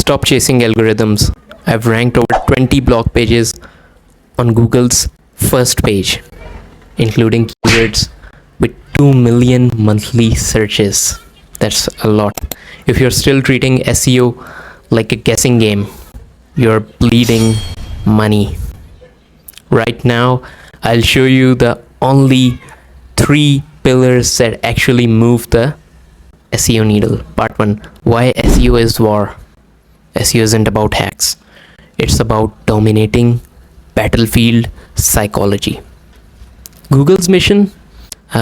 Stop chasing algorithms. I've ranked over 20 blog pages on Google's first page, including keywords with 2 million monthly searches. That's a lot. If you're still treating SEO like a guessing game, you're bleeding money. Right now, I'll show you the only 3 pillars that actually move the SEO needle. Part 1. Why SEO is war. SEO isn't about hacks. It's about dominating battlefield psychology. Google's mission,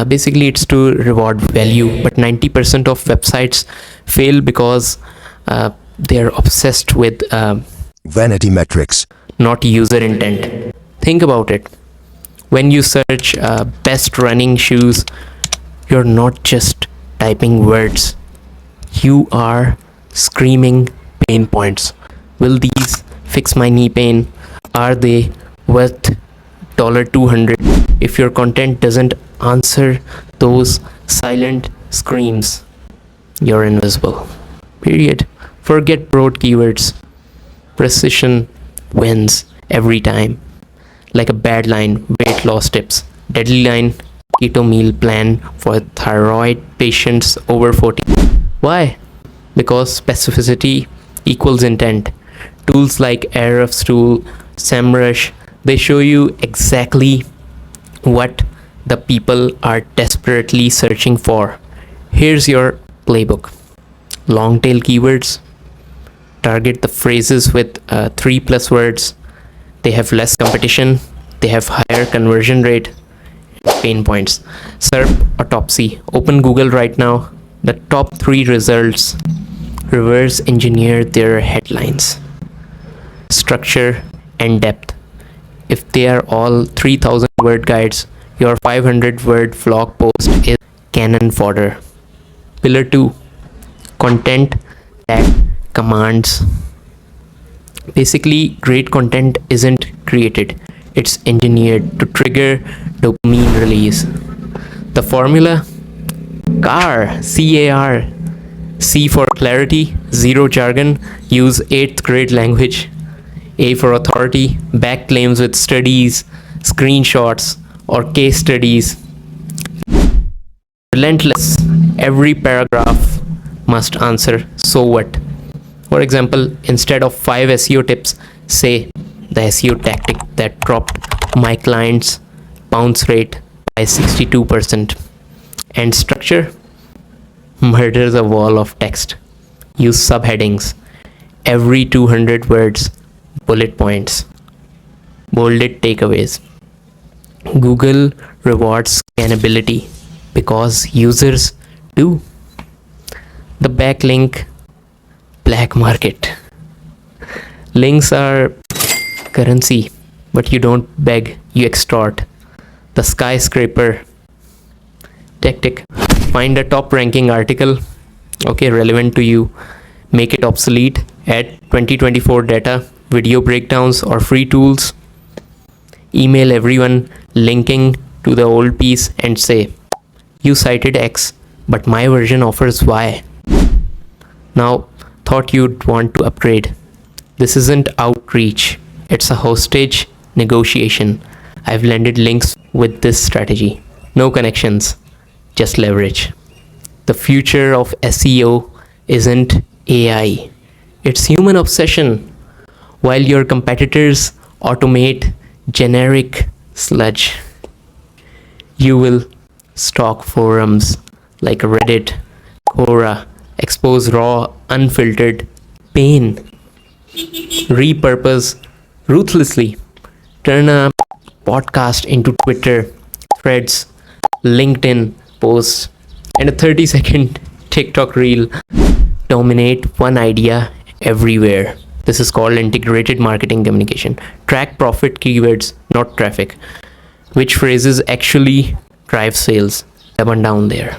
basically it's to reward value, but 90% of websites fail because they're obsessed with vanity metrics, not user intent. Think about it. When you search best running shoes, you're not just typing words. You are screaming pain points. Will these fix my knee pain? Are they worth $200? If your content doesn't answer those silent screams, you're invisible. Period. Forget broad keywords. Precision wins every time. Like a bad line, weight loss tips. Deadly line, keto meal plan for thyroid patients over 40. Why? Because specificity equals intent. Tools like Ahrefs, SEMrush, they show you exactly what the people are desperately searching for. Here's your playbook. Long tail keywords. Target the phrases with 3+ words. They have less competition. They have higher conversion rate. Pain points. SERP autopsy. Open Google right now. The top 3 results. Reverse engineer their headlines. Structure and depth. If they are all 3000 word guides, your 500 word blog post is cannon fodder. Pillar 2. Content that commands. Basically, great content isn't created, it's engineered to trigger dopamine release. The formula: CAR, C-A-R. C for clarity, zero jargon, use 8th grade language. A for authority, back claims with studies, screenshots, or case studies. Relentless, every paragraph must answer, so what? For example, instead of 5 SEO tips, say the SEO tactic that dropped my client's bounce rate by 62%. And structure: murder the wall of text. Use subheadings. Every 200 words, bullet points. Bolded takeaways. Google rewards scannability because users do. The backlink black market. Links are currency, but you don't beg, you extort. The skyscraper tactic: find a top ranking article, relevant to you, make it obsolete, add 2024 data, video breakdowns or free tools, email everyone linking to the old piece and say, you cited X, but my version offers Y. Now, thought you'd want to upgrade. This isn't outreach, it's a hostage negotiation. I've landed links with this strategy. No connections, just leverage. The future of SEO isn't AI, it's human obsession. While your competitors automate generic sludge, you will stalk forums like Reddit, Quora, expose raw, unfiltered pain, repurpose ruthlessly, turn a podcast into Twitter, Threads, LinkedIn posts, and a 30-second TikTok reel. Dominate one idea everywhere. This is called integrated marketing communication. Track profit keywords, not traffic. Which phrases actually drive sales? Double down there.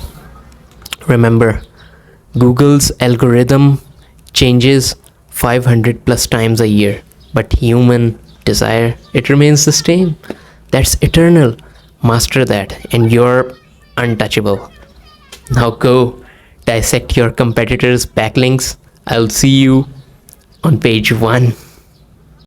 Remember, Google's algorithm changes 500 plus times a year, but human desire, it remains the same. That's eternal. Master that and you're untouchable. Now go dissect your competitors' backlinks. I'll see you on page 1.